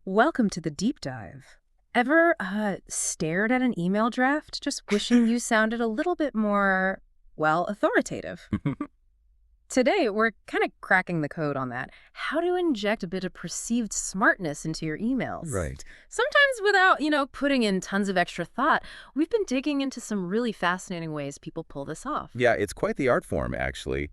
Welcome to the deep dive. Ever stared at an email draft, just wishing you sounded a little bit more, well, authoritative? Today, we're kind of cracking the code on that. How to inject a bit of perceived smartness into your emails. Right. Sometimes without, putting in tons of extra thought. We've been digging into some really fascinating ways people pull this off. Yeah, it's quite the art form, actually.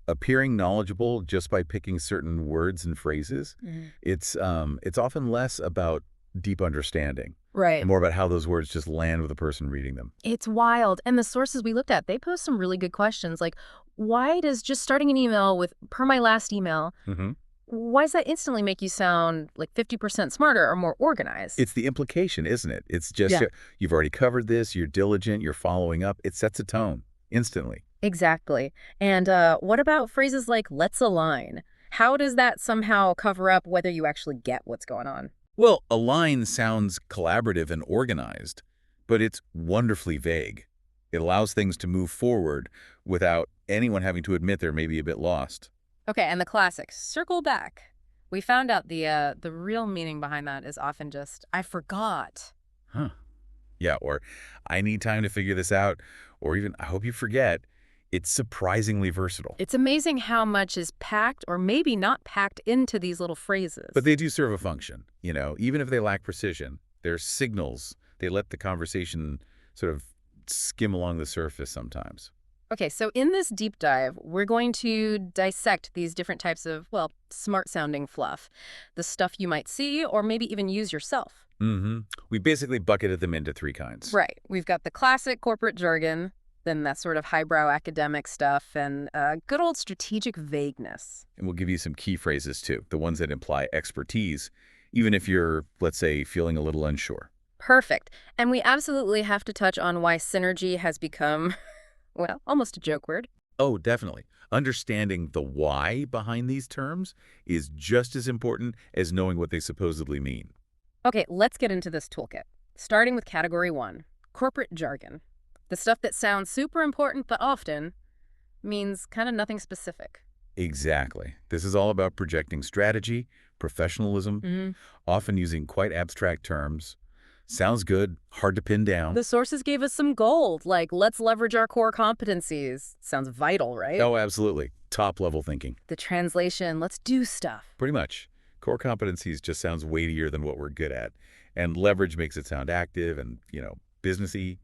Appearing knowledgeable just by picking certain words and phrases. Mhm. It's often less about deep understanding Right. and more about how those words just land with the person reading them. It's wild. And the sources we looked at, they pose some really good questions like, why does just starting an email with per my last email, hmm why does that instantly make you sound like 50% smarter or more organized? It's the implication, isn't it? It's just Yeah. you've already covered this, you're diligent, you're following up. It sets a tone instantly. Exactly. And what about phrases like let's align? How does that somehow cover up whether you actually get what's going on? Well, a line sounds collaborative and organized, but it's wonderfully vague. It allows things to move forward without anyone having to admit they're maybe a bit lost. Okay, and the classic, circle back. We found out the real meaning behind that is often just I forgot. Huh. Yeah, or I need time to figure this out, or even I hope you forget. It's surprisingly versatile. It's amazing how much is packed or maybe not packed into these little But phrases. they do serve a function, even if they lack precision. They're signals. They let the conversation sort of skim along the surface sometimes. Okay, so in this deep dive, we're going to dissect these different types of, well, smart sounding fluff, the stuff you might see or maybe even use yourself. We basically bucketed them into three kinds. Right. We've got the classic corporate jargon, then that sort of highbrow academic stuff, and good old strategic vagueness. And we'll give you some key phrases too, the ones that imply expertise, even if you're, let's say, feeling a little unsure. Perfect. And we absolutely have to touch on why synergy has become, well, almost a joke word. Oh, definitely. Understanding the why behind these terms is just as important as knowing what they supposedly mean. Okay, let's get into this toolkit. Starting with category one, corporate jargon. The stuff that sounds super important but often means kind of nothing specific. Exactly. This is all about projecting strategy, professionalism, hmm often using quite abstract terms. Sounds good, hard to pin down. The sources gave us some gold, like let's leverage our core competencies. Sounds vital, right? Oh, absolutely. Top-level thinking. The translation, let's do stuff. Pretty much. Core competencies just sounds weightier than what we're good at. And leverage makes it sound active and, businessy.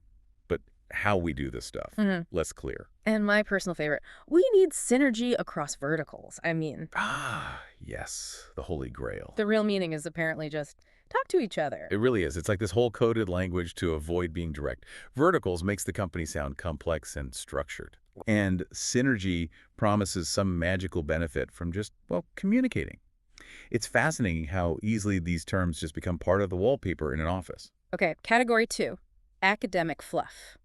But how we do this stuff, less clear. And my personal favorite, we need synergy across verticals. Ah, yes. The Holy Grail. The real meaning is apparently just talk to each other. It really is. It's like this whole coded language to avoid being direct. Verticals makes the company sound complex and structured. And synergy promises some magical benefit from just, well, communicating. It's fascinating how easily these terms just become part of the wallpaper in an office. Okay, category two, academic fluff.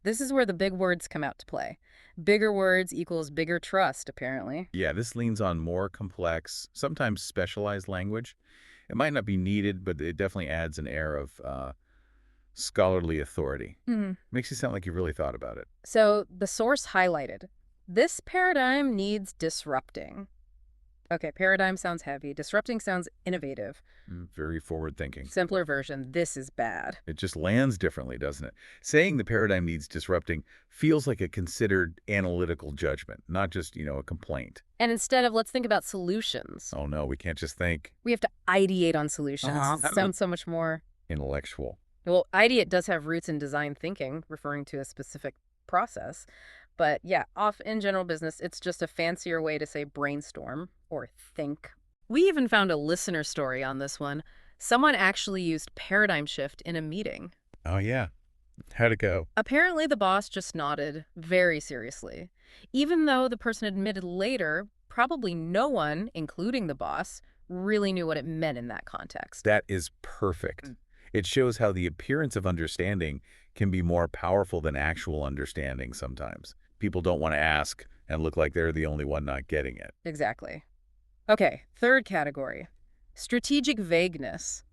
This is where the big words come out to play. Bigger words equals bigger trust, apparently. Yeah, this leans on more complex, sometimes specialized language. It might not be needed, but it definitely adds an air of scholarly authority. Makes you sound like you really thought about it. So the source highlighted, this paradigm needs disrupting. Okay, paradigm sounds heavy. Disrupting sounds innovative. Very forward-thinking. Simpler version, this is bad. It just lands differently, doesn't it? Saying the paradigm needs disrupting feels like a considered analytical judgment, not just, a complaint. And instead of let's think about solutions, Oh, no, we can't just think we have to ideate on solutions. Uh-huh. Sounds so much more. intellectual. Well, ideate does have roots in design thinking, referring to a specific process. But yeah, off in general business, it's just a fancier way to say brainstorm or think. We even found a listener story on this one. Someone actually used paradigm shift in a meeting. Oh, yeah. How'd it go? Apparently, the boss just nodded very seriously, even though the person admitted later probably no one, including the boss, really knew what it meant in that context. That is perfect. It shows how the appearance of understanding can be more powerful than actual understanding sometimes. People don't want to ask and look like they're the only one not getting it. Exactly. Okay, third category, strategic vagueness,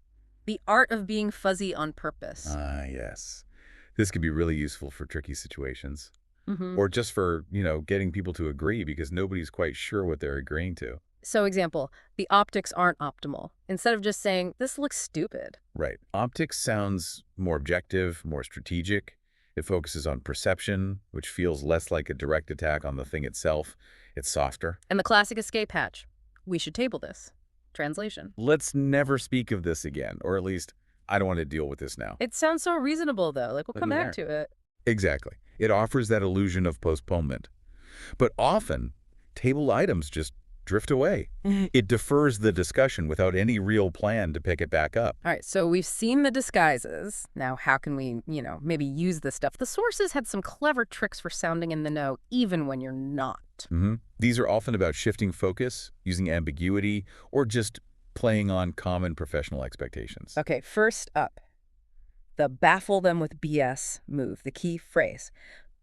the art of being fuzzy on purpose. Ah, yes. This could be really useful for tricky situations. hmm Or just for, getting people to agree because nobody's quite sure what they're agreeing to. So example, the optics aren't optimal. Instead of just saying, this looks stupid. Right. Optics sounds more objective, more strategic. It focuses on perception, which feels less like a direct attack on the thing itself. It's softer. And the classic escape hatch. We should table this. Translation. Let's never speak of this again, or at least I don't want to deal with this now. It sounds so reasonable, though. Like, we'll Look come at back there. to it. Exactly. It offers that illusion of postponement. But often, tabled items just drift away. It defers the discussion without any real plan to pick it back up. All right, so we've seen the disguises. Now, how can we, maybe use this stuff? The sources had some clever tricks for sounding in the know, even when you're not. These are often about shifting focus, using ambiguity, or just playing on common professional expectations. Okay, first up, the baffle them with BS move, the key phrase,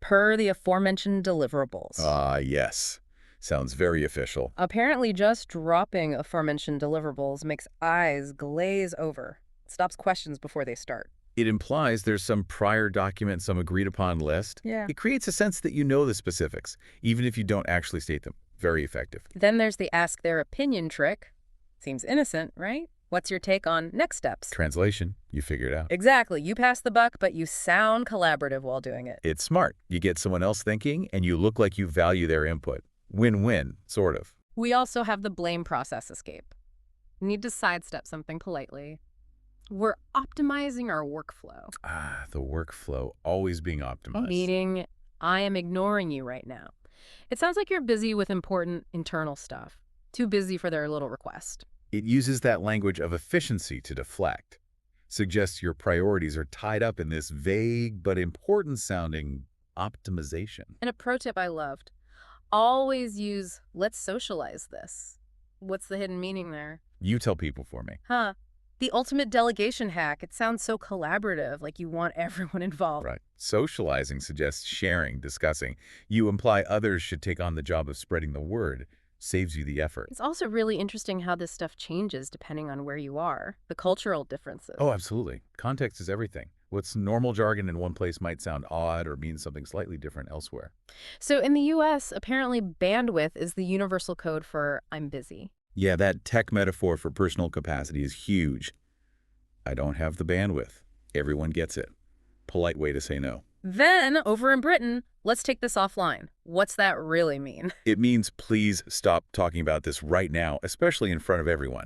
per the aforementioned deliverables. Ah, yes. Sounds very official. Apparently, just dropping aforementioned deliverables makes eyes glaze over. It stops questions before they start. It implies there's some prior document, some agreed-upon list. Yeah. It creates a sense that you know the specifics, even if you don't actually state them. Very effective. Then there's the ask their opinion trick. Seems innocent, right? What's your take on next steps? Translation, you figure it out. Exactly. You pass the buck, but you sound collaborative while doing it. It's smart. You get someone else thinking, and you look like you value their input. Win-win, sort of. We also have the blame process escape. Need to sidestep something politely. We're optimizing our workflow. Ah, the workflow always being optimized. Meaning, I am ignoring you right now. It sounds like you're busy with important internal stuff. Too busy for their little request. It uses that language of efficiency to deflect. Suggests your priorities are tied up in this vague but important-sounding optimization. And a pro tip I loved. Always use, let's socialize this. What's the hidden meaning there? You tell people for me. The ultimate delegation hack. It sounds so collaborative, like you want everyone involved. Right. Socializing suggests sharing, discussing. You imply others should take on the job of spreading the word. Saves you the effort. It's also really interesting how this stuff changes depending on where you are, the cultural differences. Oh, absolutely. Context is everything. What's normal jargon in one place might sound odd or mean something slightly different elsewhere. So in the US, apparently bandwidth is the universal code for I'm busy. Yeah, that tech metaphor for personal capacity is huge. I don't have the bandwidth. Everyone gets it. Polite way to say no. Then, over in Britain, let's take this offline. What's that really mean? It means please stop talking about this right now, especially in front of everyone.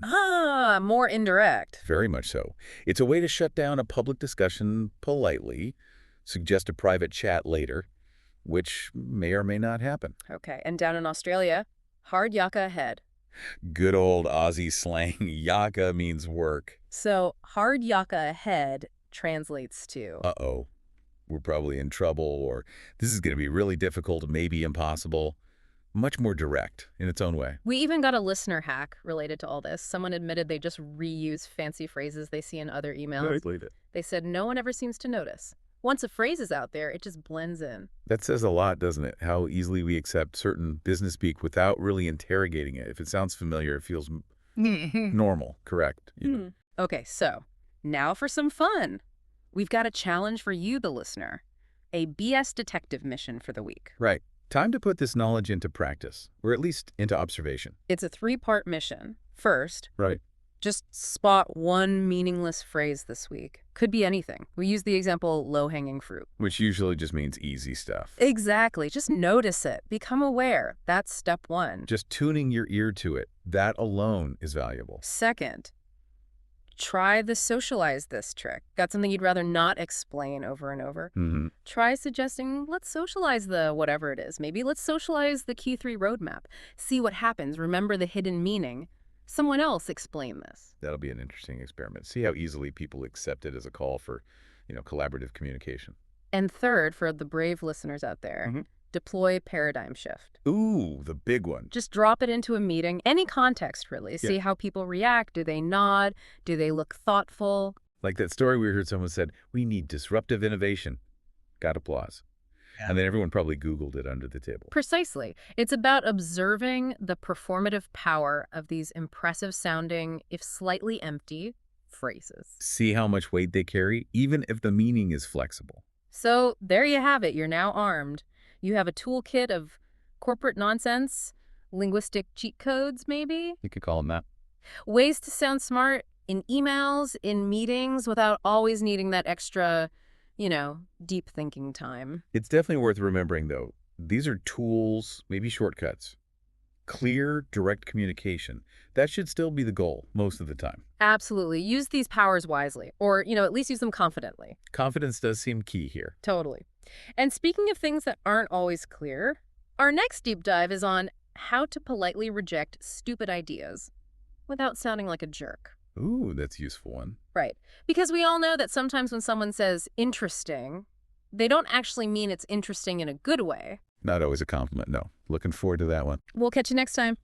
More indirect. Very much so. It's a way to shut down a public discussion politely, suggest a private chat later, which may or may not happen. Okay, and down in Australia, hard yaka ahead. Good old Aussie slang, yaka means work. So, hard yaka ahead translates to... Uh-oh. We're probably in trouble, or this is going to be really difficult, maybe impossible. Much more direct in its own way. We even got a listener hack related to all this. Someone admitted they just reuse fancy phrases they see in other emails. They said no one ever seems to notice. Once a phrase is out there, it just blends in. That says a lot, doesn't it? How easily we accept certain business speak without really interrogating it. If it sounds familiar, it feels normal, correct. Okay, so now for some fun. We've got a challenge for you, the listener. A BS detective mission for the week. Right. Time to put this knowledge into practice, or at least into observation. It's a 3-part mission. First, Right. just spot one meaningless phrase this week. Could be anything. We use the example low-hanging fruit. Which usually just means easy stuff. Exactly. Just notice it. Become aware. That's step 1. Just tuning your ear to it, that alone is valuable. Second, try the socialize this trick. Got something you'd rather not explain over and over? Try suggesting, let's socialize the whatever it is. Maybe let's socialize the Q3 roadmap. See what happens. Remember the hidden meaning. Someone else explain this. That'll be an interesting experiment. See how easily people accept it as a call for, collaborative communication. And third, for the brave listeners out there, deploy paradigm shift. Ooh, the big one. Just drop it into a meeting, any context really. See how people react. Do they nod? Do they look thoughtful? Like that story we heard someone said, we need disruptive innovation. Got applause. Yeah. And then everyone probably Googled it under the table. Precisely. It's about observing the performative power of these impressive sounding, if slightly empty, phrases. See how much weight they carry, even if the meaning is flexible. So there you have it. You're now armed. You have a toolkit of corporate nonsense, Linguistic cheat codes, maybe? You could call them that. Ways to sound smart in emails, in meetings, without always needing that extra, deep thinking time. It's definitely worth remembering, though. These are tools, maybe shortcuts. Clear, direct communication. That should still be the goal most of the time. Absolutely. Use these powers wisely, or, at least use them confidently. Confidence does seem key here. Totally. And speaking of things that aren't always clear, our next deep dive is on how to politely reject stupid ideas without sounding like a jerk. Ooh, that's a useful one. Right. Because we all know that sometimes when someone says interesting, they don't actually mean it's interesting in a good way. Not always a compliment, no. Looking forward to that one. We'll catch you next time.